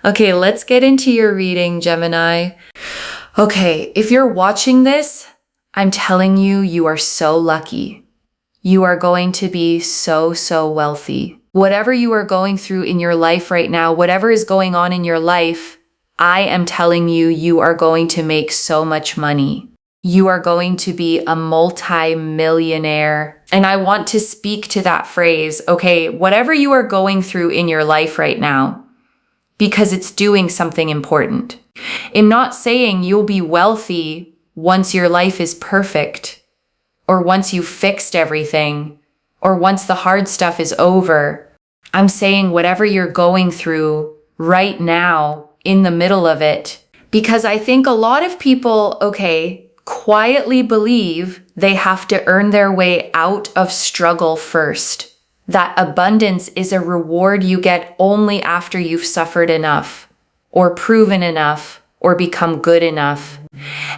Okay, let's get into your reading, Gemini. Okay, if you're watching this, I'm telling you, you are so lucky. You are going to be so, so wealthy. Whatever you are going through in your life right now, whatever is going on in your life, I am telling you, you are going to make so much money. You are going to be a multi-millionaire. And I want to speak to that phrase, okay, whatever you are going through in your life right now, because it's doing something important. I'm not saying you'll be wealthy once your life is perfect, or once you've fixed everything, or once the hard stuff is over. I'm saying whatever you're going through right now, in the middle of it, because I think a lot of people, okay, quietly believe they have to earn their way out of struggle first. That abundance is a reward you get only after you've suffered enough, or proven enough, or become good enough.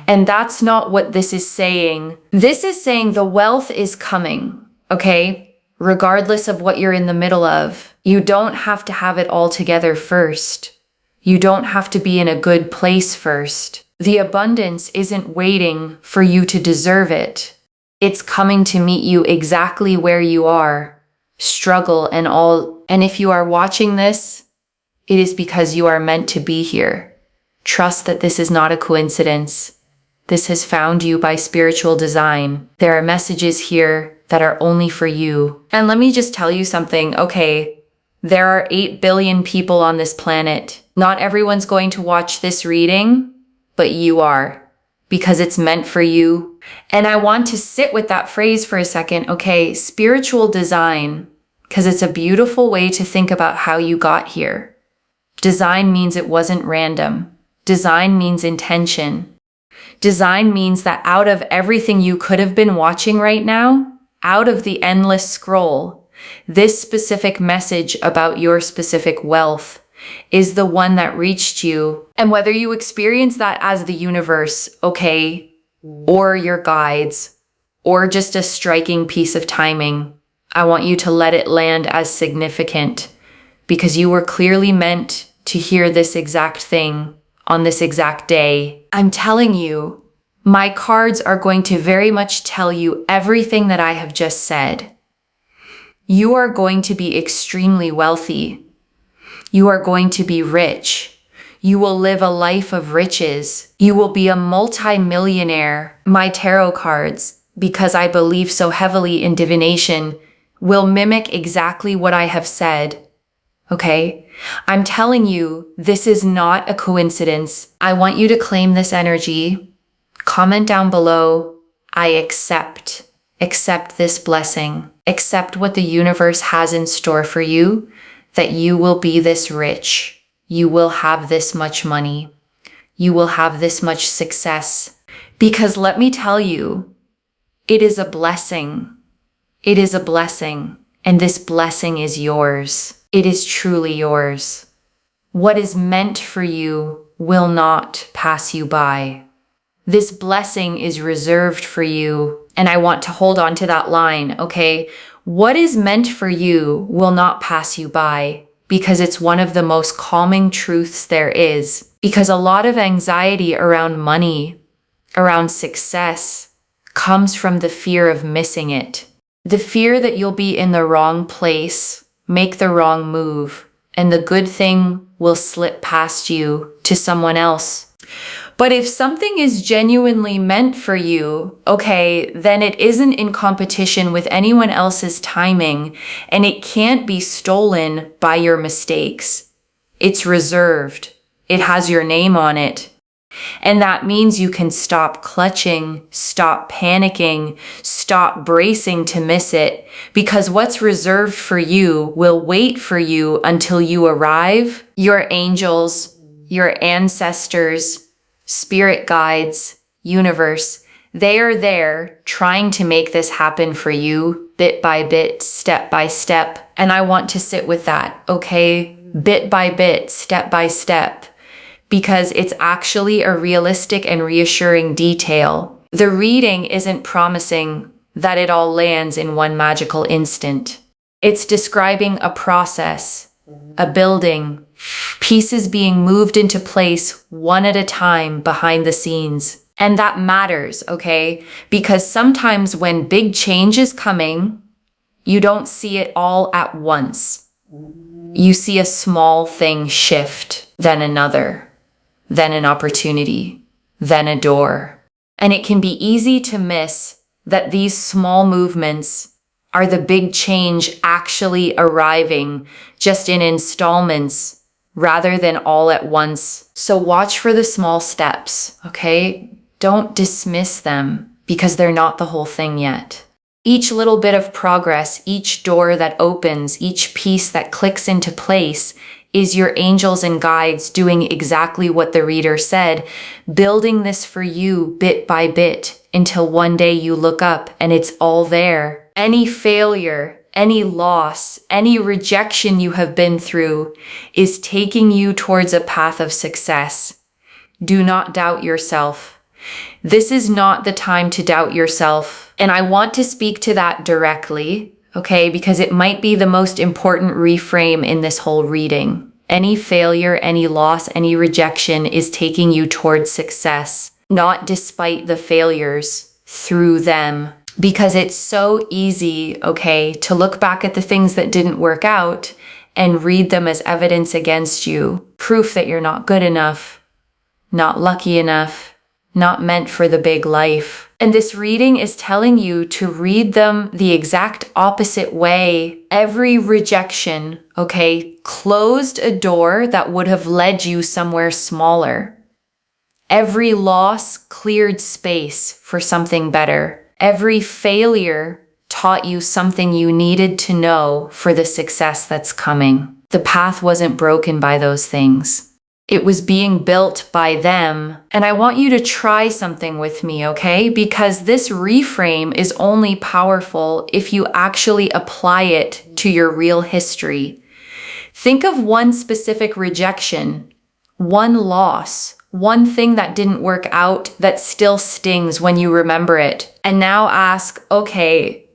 And that's not what this is saying. This is saying the wealth is coming, okay? Regardless of what you're in the middle of. You don't have to have it all together first. You don't have to be in a good place first. The abundance isn't waiting for you to deserve it. It's coming to meet you exactly where you are. Struggle and all. And if you are watching this, it is because you are meant to be here. Trust that this is not a coincidence. This has found you by spiritual design. There are messages here that are only for you. And let me just tell you something, okay? There are 8 billion people on this planet. Not everyone's going to watch this reading, but you are, because it's meant for you. And I want to sit with that phrase for a second, okay? Spiritual design, because it's a beautiful way to think about how you got here. Design means it wasn't random. Design means intention. Design means that out of everything you could have been watching right now, out of the endless scroll, this specific message about your specific wealth is the one that reached you. And whether you experience that as the universe, okay, or your guides, or just a striking piece of timing, I want you to let it land as significant, because you were clearly meant to hear this exact thing on this exact day. I'm telling you, my cards are going to very much tell you everything that I have just said. You are going to be extremely wealthy. You are going to be rich. You will live a life of riches. You will be a multi-millionaire. My tarot cards, because I believe so heavily in divination, will mimic exactly what I have said. Okay? I'm telling you, this is not a coincidence. I want you to claim this energy. Comment down below, I accept. Accept this blessing. Accept what the universe has in store for you, that you will be this rich. You will have this much money. You will have this much success. Because let me tell you, it is a blessing. It is a blessing. And this blessing is yours. It is truly yours. What is meant for you will not pass you by. This blessing is reserved for you. And I want to hold on to that line, okay? What is meant for you will not pass you by, because it's one of the most calming truths there is. Because a lot of anxiety around money, around success, comes from the fear of missing it. The fear that you'll be in the wrong place, make the wrong move, and the good thing will slip past you to someone else. But if something is genuinely meant for you, okay, then it isn't in competition with anyone else's timing, and it can't be stolen by your mistakes. It's reserved. It has your name on it. And that means you can stop clutching, stop panicking, stop bracing to miss it, because what's reserved for you will wait for you until you arrive. Your angels, your ancestors, spirit guides, universe, they are there trying to make this happen for you bit by bit, step by step. And I want to sit with that, okay? Bit by bit, step by step, because it's actually a realistic and reassuring detail. The reading isn't promising that it all lands in one magical instant. It's describing a process, a building, pieces being moved into place one at a time behind the scenes. And that matters, okay? Because sometimes when big change is coming, you don't see it all at once. You see a small thing shift, then another, then an opportunity, then a door. And it can be easy to miss that these small movements are the big change actually arriving just in installments rather than all at once. So watch for the small steps, okay? Don't dismiss them because they're not the whole thing yet. Each little bit of progress, each door that opens, each piece that clicks into place is your angels and guides doing exactly what the reader said, building this for you bit by bit until one day you look up and it's all there. Any failure, any loss, any rejection you have been through is taking you towards a path of success. Do not doubt yourself. This is not the time to doubt yourself. And I want to speak to that directly, okay? Because it might be the most important reframe in this whole reading. Any failure, any loss, any rejection is taking you towards success, not despite the failures, through them. Because it's so easy, okay, to look back at the things that didn't work out and read them as evidence against you, proof that you're not good enough, not lucky enough, not meant for the big life. And this reading is telling you to read them the exact opposite way. Every rejection, okay, closed a door that would have led you somewhere smaller. Every loss cleared space for something better. Every failure taught you something you needed to know for the success that's coming. The path wasn't broken by those things. It was being built by them. And I want you to try something with me, okay? Because this reframe is only powerful if you actually apply it to your real history. Think of one specific rejection, one loss, one thing that didn't work out that still stings when you remember it. And now ask, okay,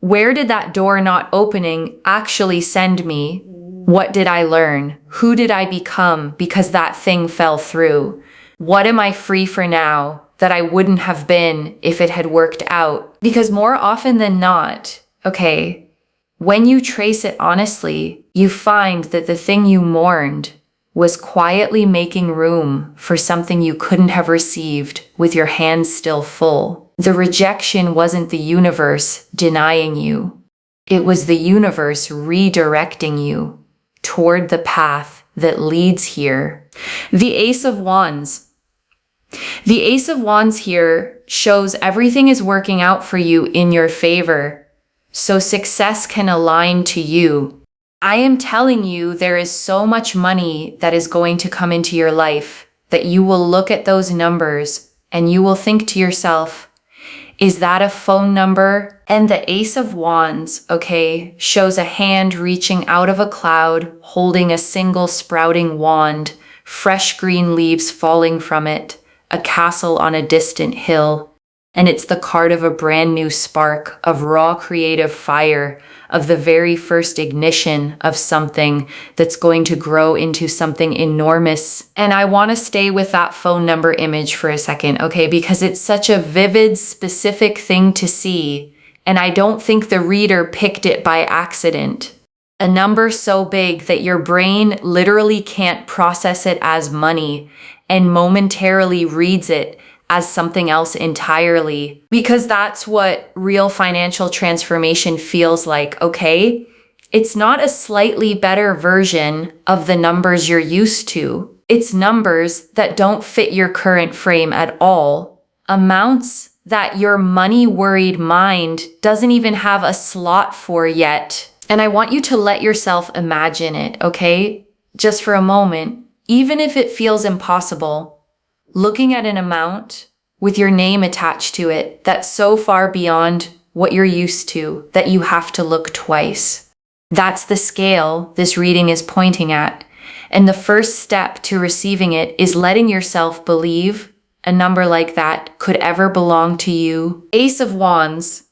where did that door not opening actually send me? What did I learn? Who did I become because that thing fell through? What am I free for now that I wouldn't have been if it had worked out? Because more often than not, okay, when you trace it honestly, you find that the thing you mourned was quietly making room for something you couldn't have received with your hands still full. The rejection wasn't the universe denying you. It was the universe redirecting you toward the path that leads here. The Ace of Wands. The Ace of Wands here shows everything is working out for you in your favor, so success can align to you. I am telling you, there is so much money that is going to come into your life that you will look at those numbers and you will think to yourself, is that a phone number? And the Ace of Wands, okay, shows a hand reaching out of a cloud, holding a single sprouting wand, fresh green leaves falling from it, a castle on a distant hill. And it's the card of a brand new spark, of raw creative fire, of the very first ignition of something that's going to grow into something enormous. And I want to stay with that phone number image for a second, okay? Because it's such a vivid, specific thing to see. And I don't think the reader picked it by accident. A number so big that your brain literally can't process it as money and momentarily reads it as something else entirely, because that's what real financial transformation feels like, okay? It's not a slightly better version of the numbers you're used to. It's numbers that don't fit your current frame at all. Amounts that your money-worried mind doesn't even have a slot for yet. And I want you to let yourself imagine it, okay? Just for a moment, even if it feels impossible. Looking at an amount with your name attached to it that's so far beyond what you're used to that you have to look twice. That's the scale this reading is pointing at. And the first step to receiving it is letting yourself believe a number like that could ever belong to you. Ace of Wands,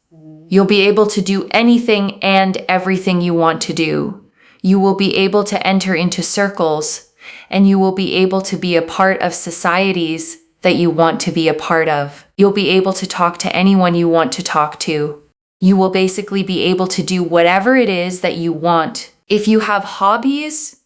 you'll be able to do anything and everything you want to do. You will be able to enter into circles, and you will be able to be a part of societies that you want to be a part of. You'll be able to talk to anyone you want to talk to. You will basically be able to do whatever it is that you want. If you have hobbies,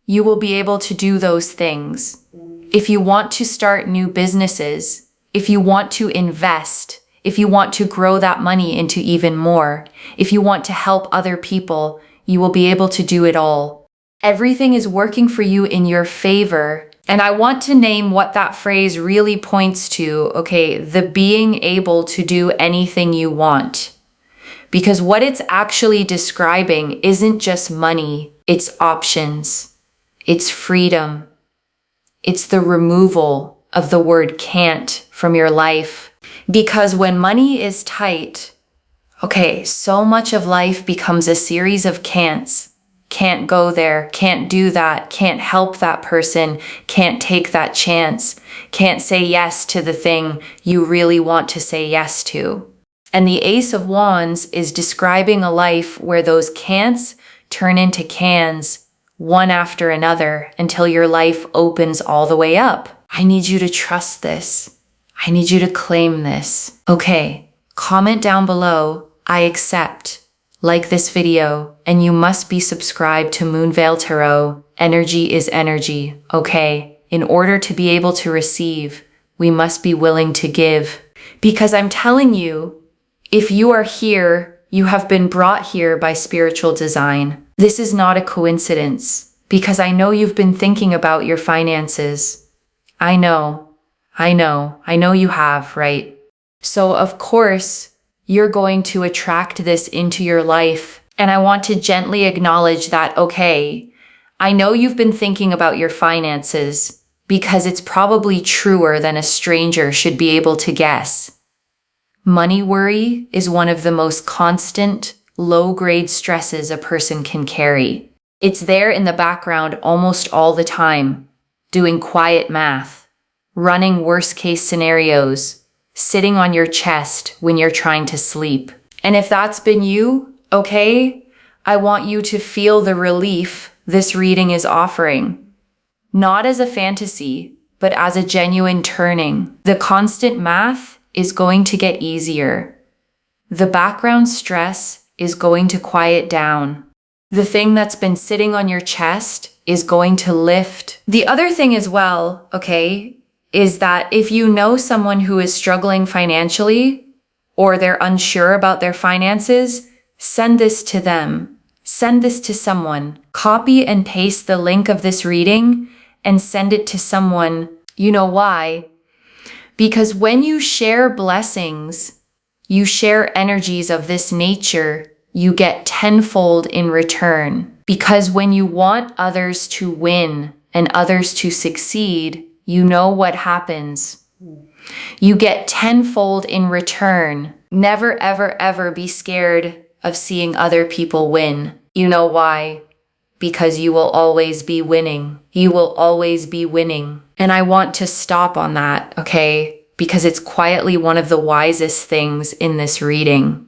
you will be able to do those things. If you want to start new businesses, if you want to invest, if you want to grow that money into even more, if you want to help other people, you will be able to do it all. Everything is working for you in your favor. And I want to name what that phrase really points to, okay? The being able to do anything you want. Because what it's actually describing isn't just money, it's options, it's freedom, it's the removal of the word can't from your life. Because when money is tight, okay, so much of life becomes a series of can'ts. Can't go there, can't do that, can't help that person, can't take that chance, can't say yes to the thing you really want to say yes to. And the Ace of Wands is describing a life where those can'ts turn into cans, one after another, until your life opens all the way up. I need you to trust this. I need you to claim this. Okay, comment down below, I accept. Like this video, and you must be subscribed to Moonveil Tarot. Energy is energy, okay? In order to be able to receive, we must be willing to give. Because I'm telling you, if you are here, you have been brought here by spiritual design. This is not a coincidence, because I know you've been thinking about your finances. I know you have, right? So of course, you're going to attract this into your life. And I want to gently acknowledge that, okay, I know you've been thinking about your finances because it's probably truer than a stranger should be able to guess. Money worry is one of the most constant, low-grade stresses a person can carry. It's there in the background almost all the time, doing quiet math, running worst-case scenarios, sitting on your chest when you're trying to sleep. And if that's been you, okay, I want you to feel the relief this reading is offering. Not as a fantasy, but as a genuine turning. The constant math is going to get easier. The background stress is going to quiet down. The thing that's been sitting on your chest is going to lift. The other thing as well, okay, is that if you know someone who is struggling financially or they're unsure about their finances, send this to them. Send this to someone. Copy and paste the link of this reading and send it to someone. You know why? Because when you share blessings, you share energies of this nature, you get tenfold in return. Because when you want others to win and others to succeed, you know what happens. You get tenfold in return. Never, ever, ever be scared of seeing other people win. You know why? Because you will always be winning. You will always be winning. And I want to stop on that, okay? Because it's quietly one of the wisest things in this reading.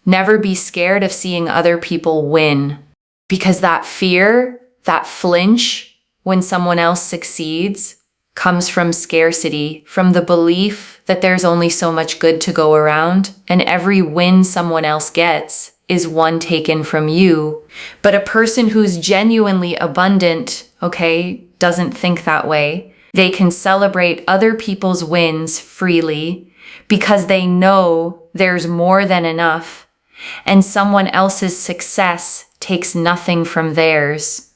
Never be scared of seeing other people win. Because that fear, that flinch when someone else succeeds, comes from scarcity, from the belief that there's only so much good to go around, and every win someone else gets is one taken from you. But a person who's genuinely abundant, okay, doesn't think that way. They can celebrate other people's wins freely because they know there's more than enough, and someone else's success takes nothing from theirs.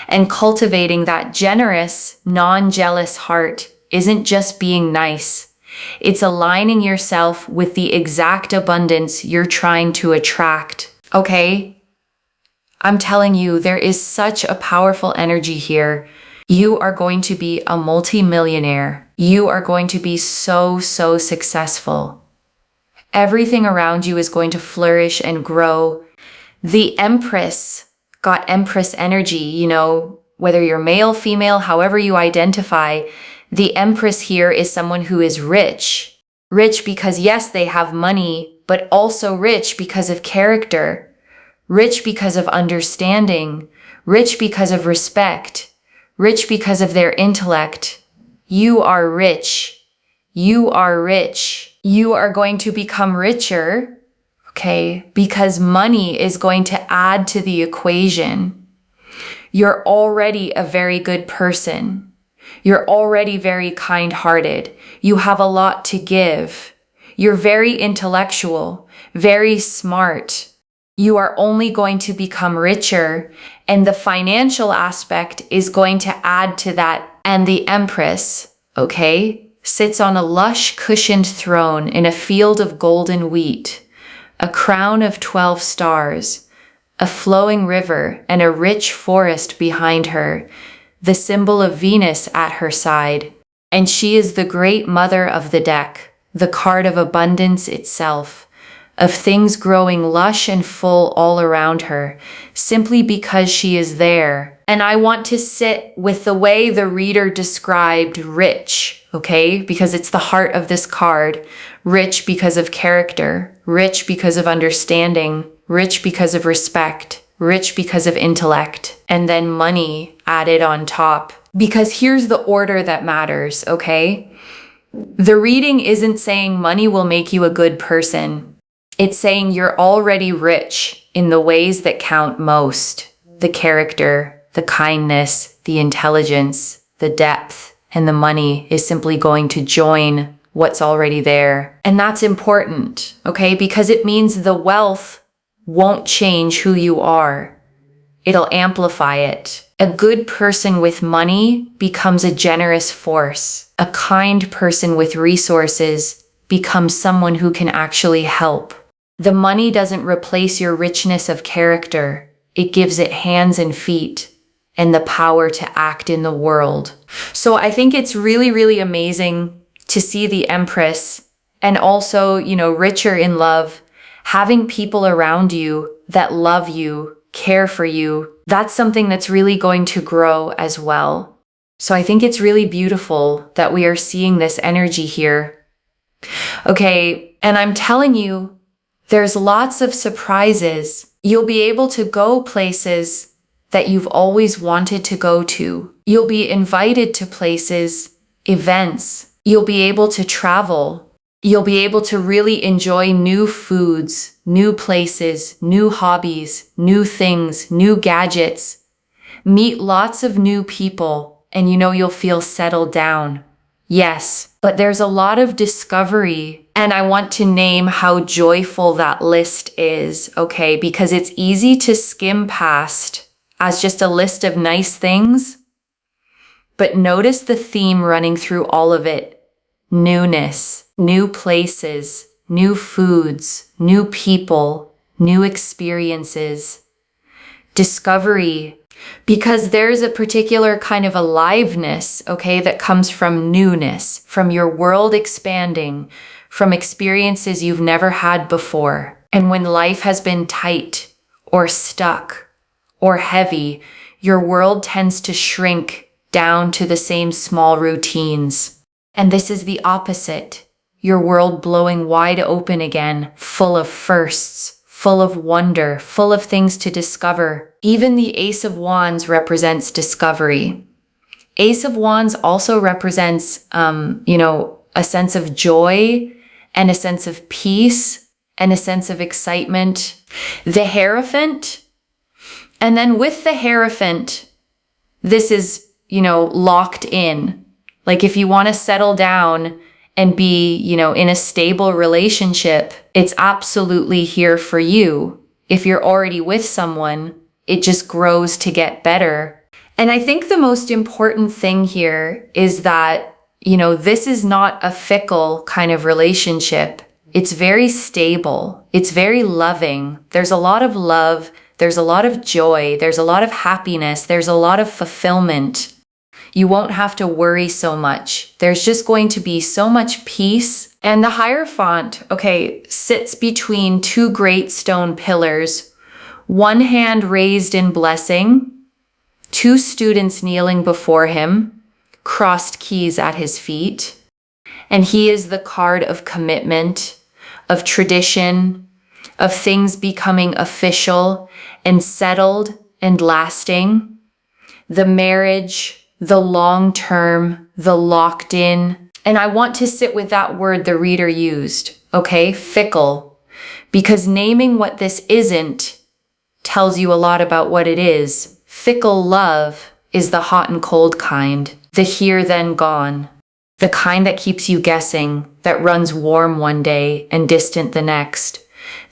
And cultivating that generous, non-jealous heart isn't just being nice. It's aligning yourself with the exact abundance you're trying to attract. Okay? I'm telling you, there is such a powerful energy here. You are going to be a multi-millionaire. You are going to be so successful. Everything around you is going to flourish and grow. The Empress got Empress energy, you know, whether you're male, female, however you identify, the Empress here is someone who is rich. Rich because yes, they have money, but also rich because of character. rich because of understanding, rich because of respect, rich because of their intellect. You are rich. You are rich. You are going to become richer, okay, because money is going to add to the equation. You're already a very good person. You're already very kind-hearted. You have a lot to give. You're very intellectual, very smart. You are only going to become richer, and the financial aspect is going to add to that. And the Empress, okay, sits on a lush cushioned throne in a field of golden wheat, a crown of 12 stars, a flowing river, and a rich forest behind her, the symbol of Venus at her side. And she is the great mother of the deck, the card of abundance itself, of things growing lush and full all around her, simply because she is there. And I want to sit with the way the reader described rich, okay? Because it's the heart of this card. Rich because of character, rich because of understanding, rich because of respect, rich because of intellect, and then money added on top. Because here's the order that matters, okay? The reading isn't saying money will make you a good person. It's saying you're already rich in the ways that count most. The character, the kindness, the intelligence, the depth, and the money is simply going to join what's already there. And that's important, okay? Because it means the wealth won't change who you are. It'll amplify it. A good person with money becomes a generous force. A kind person with resources becomes someone who can actually help. The money doesn't replace your richness of character. It gives it hands and feet and the power to act in the world. So I think it's really, really amazing to see the Empress and also, richer in love, having people around you that love you, care for you. That's something that's really going to grow as well. So I think it's really beautiful that we are seeing this energy here. Okay, and I'm telling you, there's lots of surprises. You'll be able to go places that you've always wanted to go to. You'll be invited to places, events. You'll be able to travel. You'll be able to really enjoy new foods, new places, new hobbies, new things, new gadgets. Meet lots of new people, and you'll feel settled down. Yes, but there's a lot of discovery, and I want to name how joyful that list is, okay? Because it's easy to skim past as just a list of nice things, but notice the theme running through all of it. Newness, new places, new foods, new people, new experiences, discovery, because there's a particular kind of aliveness, okay, that comes from newness, from your world expanding, from experiences you've never had before. And when life has been tight or stuck or heavy, your world tends to shrink down to the same small routines. And this is the opposite. Your world blowing wide open again, full of firsts, full of wonder, full of things to discover. Even the Ace of Wands represents discovery. Ace of Wands also represents, a sense of joy and a sense of peace and a sense of excitement. The Hierophant, and then with the Hierophant, this is, locked in. Like if you want to settle down and be, in a stable relationship, it's absolutely here for you. If you're already with someone, it just grows to get better. And I think the most important thing here is that, this is not a fickle kind of relationship. It's very stable. It's very loving. There's a lot of love. There's a lot of joy. There's a lot of happiness. There's a lot of fulfillment. You won't have to worry so much. There's just going to be so much peace. And the Hierophant, sits between two great stone pillars, one hand raised in blessing, two students kneeling before him, crossed keys at his feet. And he is the card of commitment, of tradition, of things becoming official and settled and lasting. The marriage, the long term, the locked in. And I want to sit with that word the reader used, okay? Fickle. Because naming what this isn't tells you a lot about what it is. Fickle love is the hot and cold kind, the here then gone, the kind that keeps you guessing, that runs warm one day and distant the next,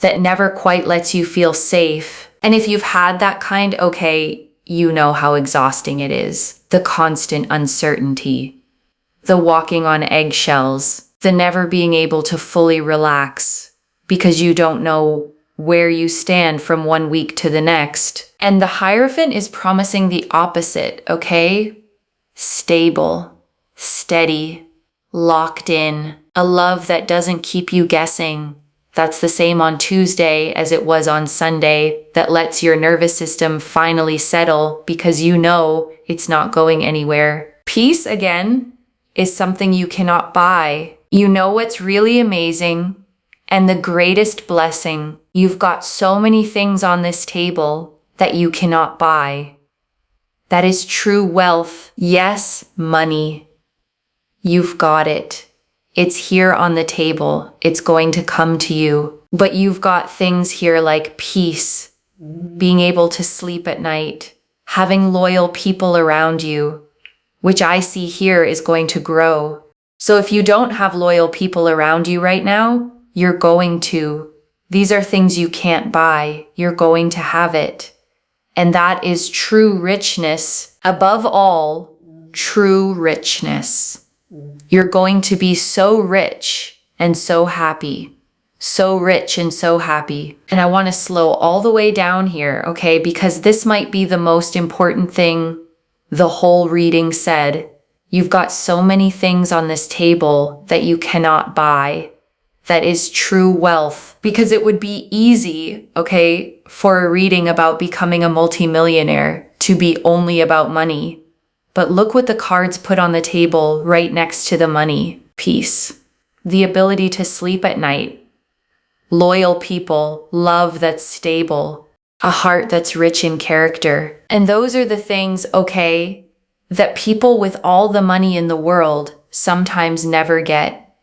that never quite lets you feel safe. And if you've had that kind, okay, you know how exhausting it is. The constant uncertainty, the walking on eggshells, the never being able to fully relax because you don't know where you stand from one week to the next. And the Hierophant is promising the opposite, okay? Stable, steady, locked in, a love that doesn't keep you guessing. That's the same on Tuesday as it was on Sunday, that lets your nervous system finally settle because you know it's not going anywhere. Peace, again, is something you cannot buy. You know what's really amazing and the greatest blessing? You've got so many things on this table that you cannot buy. That is true wealth. Yes, money. You've got it. It's here on the table. It's going to come to you. But you've got things here like peace, being able to sleep at night, having loyal people around you, which I see here is going to grow. So if you don't have loyal people around you right now, you're going to. These are things you can't buy. You're going to have it. And that is true richness. Above all, true richness. You're going to be so rich and so happy. So rich and so happy. And I want to slow all the way down here, okay? Because this might be the most important thing the whole reading said. You've got so many things on this table that you cannot buy. That is true wealth. Because it would be easy, okay, for a reading about becoming a multimillionaire to be only about money. But look what the cards put on the table right next to the money. Peace. The ability to sleep at night. Loyal people. Love that's stable. A heart that's rich in character. And those are the things, okay, that people with all the money in the world sometimes never get.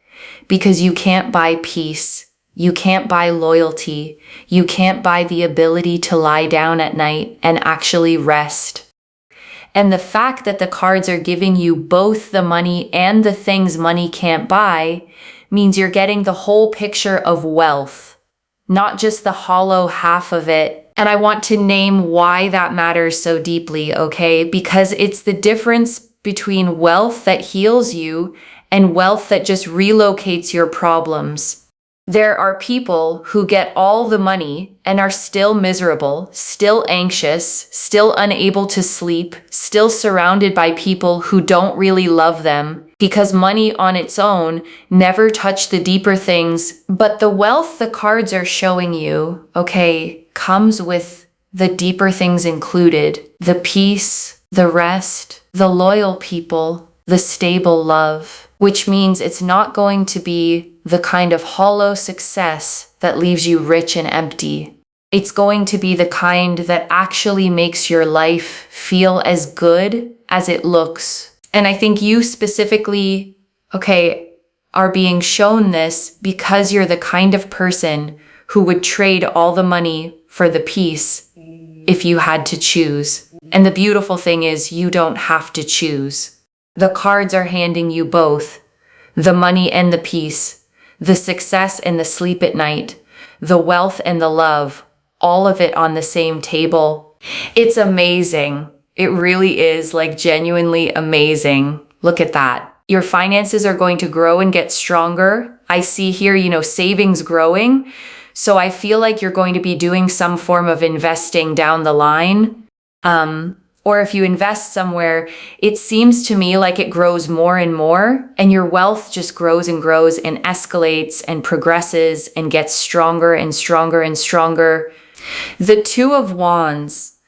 Because you can't buy peace. You can't buy loyalty. You can't buy the ability to lie down at night and actually rest. And the fact that the cards are giving you both the money and the things money can't buy means you're getting the whole picture of wealth, not just the hollow half of it. And I want to name why that matters so deeply, okay? Because it's the difference between wealth that heals you and wealth that just relocates your problems. There are people who get all the money and are still miserable, still anxious, still unable to sleep, still surrounded by people who don't really love them because money on its own never touched the deeper things. But the wealth the cards are showing you, okay, comes with the deeper things included. The peace, the rest, the loyal people, the stable love, which means it's not going to be the kind of hollow success that leaves you rich and empty. It's going to be the kind that actually makes your life feel as good as it looks. And I think you specifically, okay, are being shown this because you're the kind of person who would trade all the money for the peace if you had to choose. And the beautiful thing is you don't have to choose. The cards are handing you both, the money and the peace, the success and the sleep at night, the wealth and the love, all of it on the same table. It's amazing. It really is, like, genuinely amazing. Look at that. Your finances are going to grow and get stronger. I see here, savings growing. So I feel like you're going to be doing some form of investing down the line. Or if you invest somewhere, it seems to me like it grows more and more, and your wealth just grows and grows and escalates and progresses and gets stronger and stronger and stronger. The Two of Wands.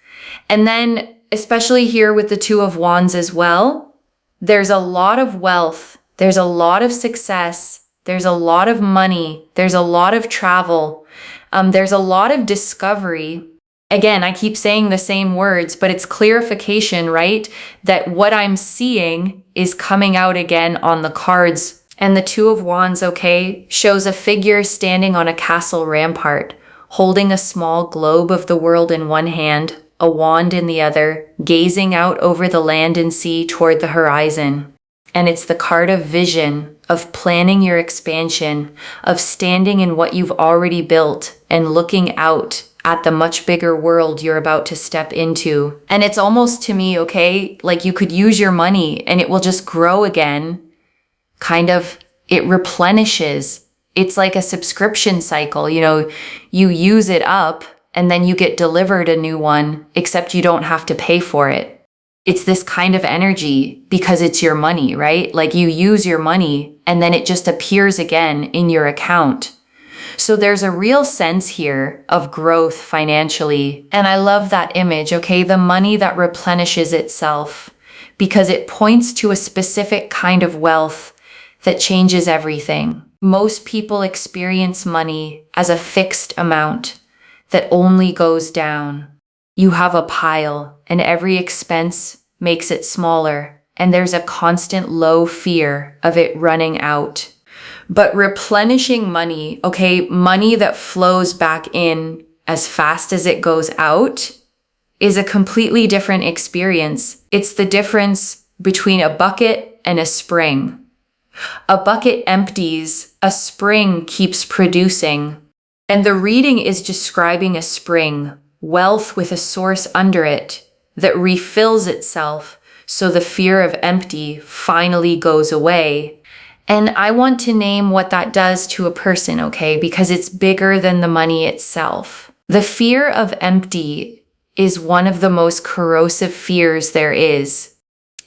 And then, especially here with the Two of Wands as well, there's a lot of wealth, there's a lot of success, there's a lot of money, there's a lot of travel. There's a lot of discovery. Again, I keep saying the same words, but it's clarification, right? That what I'm seeing is coming out again on the cards. And the Two of Wands, okay, shows a figure standing on a castle rampart, holding a small globe of the world in one hand, a wand in the other, gazing out over the land and sea toward the horizon. And it's the card of vision, of planning your expansion, of standing in what you've already built and looking out at the much bigger world you're about to step into. And it's almost to me, okay, like you could use your money and it will just grow again. Kind of, it replenishes. It's like a subscription cycle. You use it up and then you get delivered a new one, except you don't have to pay for it. It's this kind of energy because it's your money, right? Like you use your money and then it just appears again in your account. So there's a real sense here of growth financially. And I love that image, okay? The money that replenishes itself, because it points to a specific kind of wealth that changes everything. Most people experience money as a fixed amount that only goes down. You have a pile and every expense makes it smaller, and there's a constant low fear of it running out. But replenishing money, okay, money that flows back in as fast as it goes out, is a completely different experience. It's the difference between a bucket and a spring. A bucket empties, a spring keeps producing. And the reading is describing a spring, wealth with a source under it, that refills itself so the fear of empty finally goes away. And I want to name what that does to a person, okay? Because it's bigger than the money itself. The fear of empty is one of the most corrosive fears there is.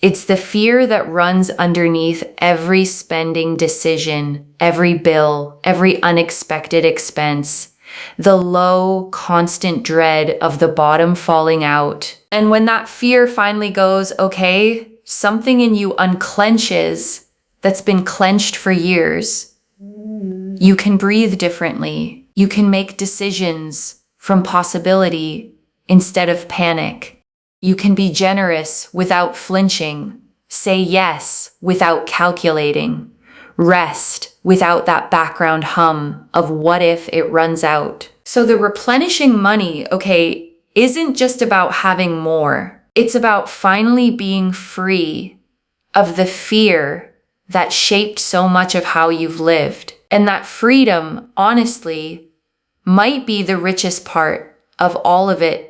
It's the fear that runs underneath every spending decision, every bill, every unexpected expense, the low, constant dread of the bottom falling out. And when that fear finally goes, okay, something in you unclenches that's been clenched for years. You can breathe differently. You can make decisions from possibility instead of panic. You can be generous without flinching, say yes without calculating, rest without that background hum of what if it runs out. So the replenishing money, okay, isn't just about having more. It's about finally being free of the fear that shaped so much of how you've lived. And that freedom, honestly, might be the richest part of all of it.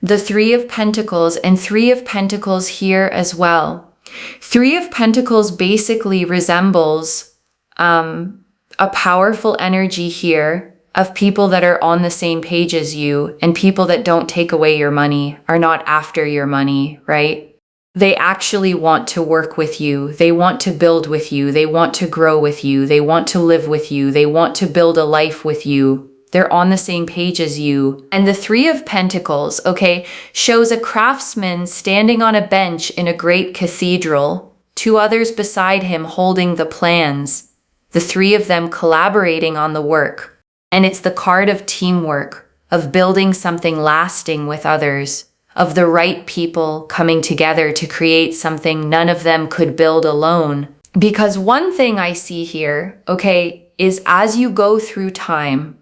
The Three of Pentacles, and Three of Pentacles here as well. Three of Pentacles basically resembles a powerful energy here of people that are on the same page as you, and people that don't take away your money, are not after your money, right? They actually want to work with you. They want to build with you. They want to grow with you. They want to live with you. They want to build a life with you. They're on the same page as you. And the Three of Pentacles, okay, shows a craftsman standing on a bench in a great cathedral, two others beside him holding the plans, the three of them collaborating on the work. And it's the card of teamwork, of building something lasting with others, of the right people coming together to create something none of them could build alone. Because one thing I see here, okay, is as you go through time,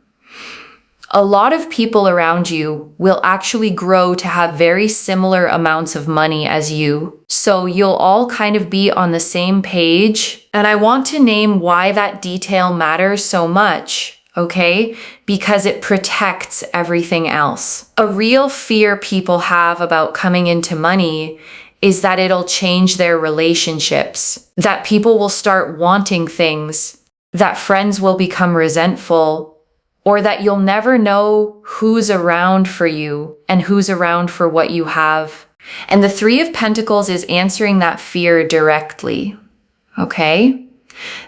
a lot of people around you will actually grow to have very similar amounts of money as you. So you'll all kind of be on the same page. And I want to name why that detail matters so much, okay? Because it protects everything else. A real fear people have about coming into money is that it'll change their relationships, that people will start wanting things, that friends will become resentful, or that you'll never know who's around for you and who's around for what you have. And the Three of Pentacles is answering that fear directly, okay?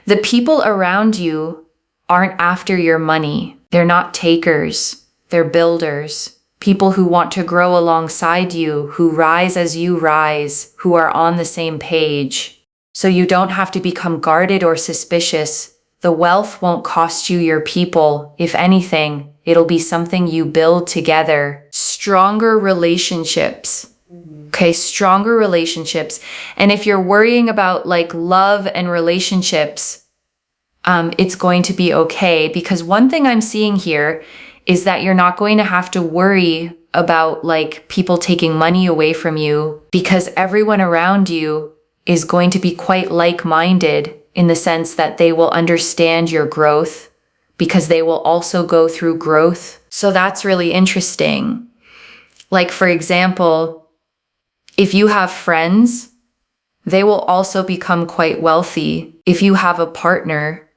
The people around you aren't after your money. They're not takers. They're builders. People who want to grow alongside you, who rise as you rise, who are on the same page. So you don't have to become guarded or suspicious The wealth won't cost you your people. If anything, it'll be something you build together. Stronger relationships. Okay, stronger relationships. And if you're worrying about like love and relationships, it's going to be okay, because one thing I'm seeing here is that you're not going to have to worry about like people taking money away from you, because everyone around you is going to be quite like-minded in the sense that they will understand your growth because they will also go through growth. So that's really interesting. Like, for example, if you have friends, they will also become quite wealthy. If you have a partner,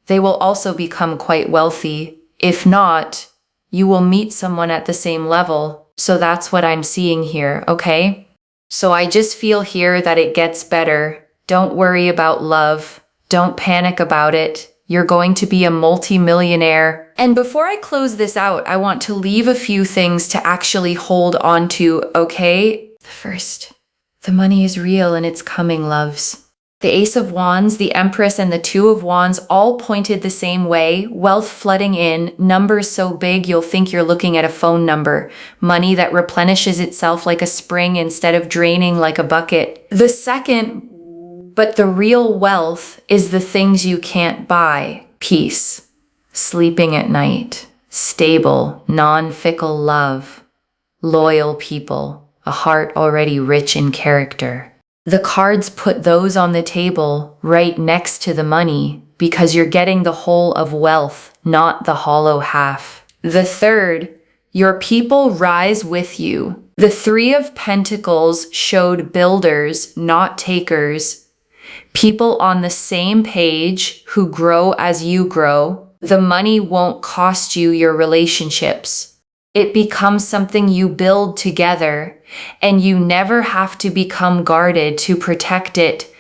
they will also become quite wealthy. If not, you will meet someone at the same level. So that's what I'm seeing here, okay? So I just feel here that it gets better. Don't worry about love. Don't panic about it. You're going to be a multi-millionaire. And before I close this out, I want to leave a few things to actually hold on to, okay? First, the money is real and it's coming, loves. The Ace of Wands, the Empress, and the Two of Wands all pointed the same way. Wealth flooding in, numbers so big you'll think you're looking at a phone number. Money that replenishes itself like a spring instead of draining like a bucket. The second, but the real wealth, is the things you can't buy. Peace, sleeping at night, stable, non-fickle love, loyal people, a heart already rich in character. The cards put those on the table right next to the money because you're getting the whole of wealth, not the hollow half. The third, your people rise with you. The Three of Pentacles showed builders, not takers. People on the same page who grow as you grow. The money won't cost you your relationships. It becomes something you build together, and you never have to become guarded to protect it.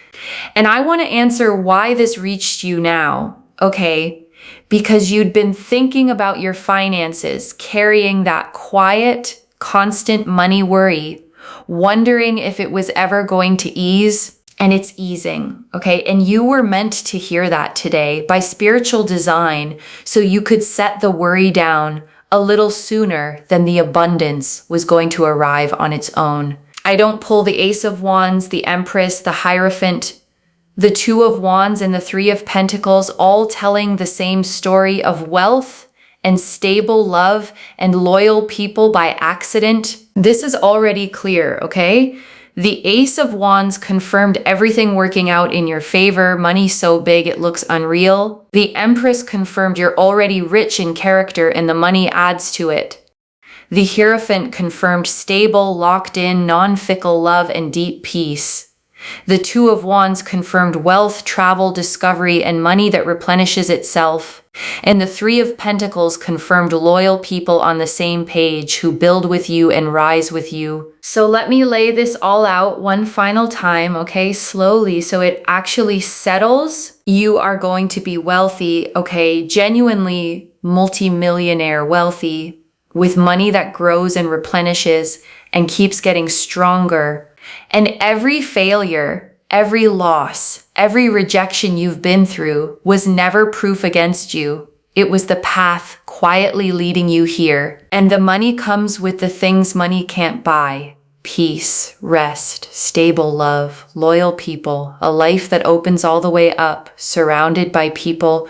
And I want to answer why this reached you now, okay? Because you'd been thinking about your finances, carrying that quiet, constant money worry, wondering if it was ever going to ease, and it's easing, okay? And you were meant to hear that today by spiritual design, so you could set the worry down a little sooner than the abundance was going to arrive on its own. I don't pull the Ace of Wands, the Empress, the Hierophant, the Two of Wands, and the Three of Pentacles, all telling the same story of wealth and stable love and loyal people by accident. This is already clear, okay? The Ace of Wands confirmed everything working out in your favor, money so big it looks unreal. The Empress confirmed you're already rich in character and the money adds to it. The Hierophant confirmed stable, locked in, non-fickle love and deep peace. The Two of Wands confirmed wealth, travel, discovery, and money that replenishes itself. And the Three of Pentacles confirmed loyal people on the same page who build with you and rise with you. So let me lay this all out one final time, okay, slowly, so it actually settles. You are going to be wealthy, okay, genuinely multi-millionaire wealthy, with money that grows and replenishes and keeps getting stronger. And every failure, every loss, every rejection you've been through was never proof against you. It was the path quietly leading you here. And the money comes with the things money can't buy. Peace, rest, stable love, loyal people, a life that opens all the way up, surrounded by people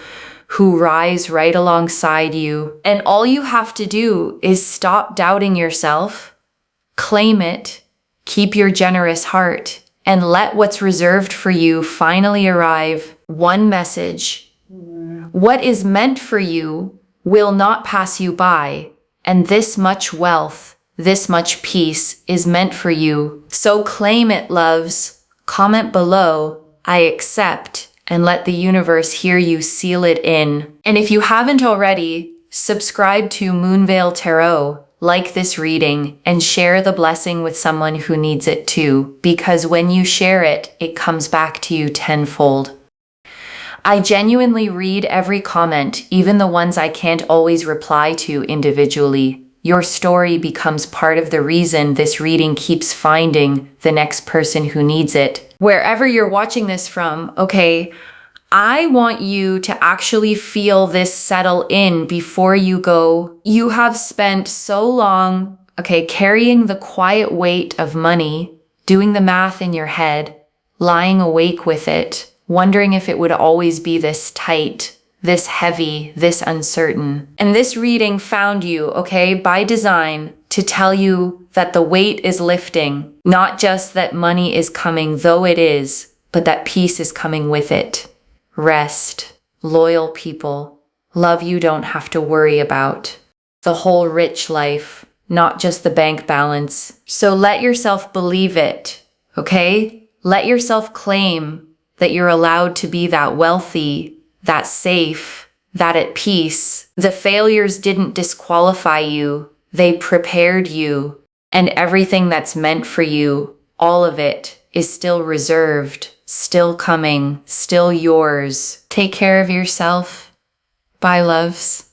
who rise right alongside you. And all you have to do is stop doubting yourself, claim it, keep your generous heart, and let what's reserved for you finally arrive. One message. What is meant for you will not pass you by, and this much wealth, this much peace is meant for you. So claim it, loves. Comment below, I accept, and let the universe hear you seal it in. And if you haven't already, subscribe to Moonveil Tarot, like this reading, and share the blessing with someone who needs it too, because when you share it, it comes back to you tenfold. I genuinely read every comment, even the ones I can't always reply to individually. Your story becomes part of the reason this reading keeps finding the next person who needs it. Wherever you're watching this from, okay, I want you to actually feel this settle in before you go. You have spent so long, carrying the quiet weight of money, doing the math in your head, lying awake with it, wondering if it would always be this tight, this heavy, this uncertain. And this reading found you, by design, to tell you that the weight is lifting, not just that money is coming, though it is, but that peace is coming with it. Rest, loyal people, love you don't have to worry about, the whole rich life, not just the bank balance. So let yourself believe it, okay? Let yourself claim that you're allowed to be that wealthy, that safe, that at peace. The failures didn't disqualify you, they prepared you, and everything that's meant for you, all of it, is still reserved. Still coming, still yours. Take care of yourself. Bye, loves.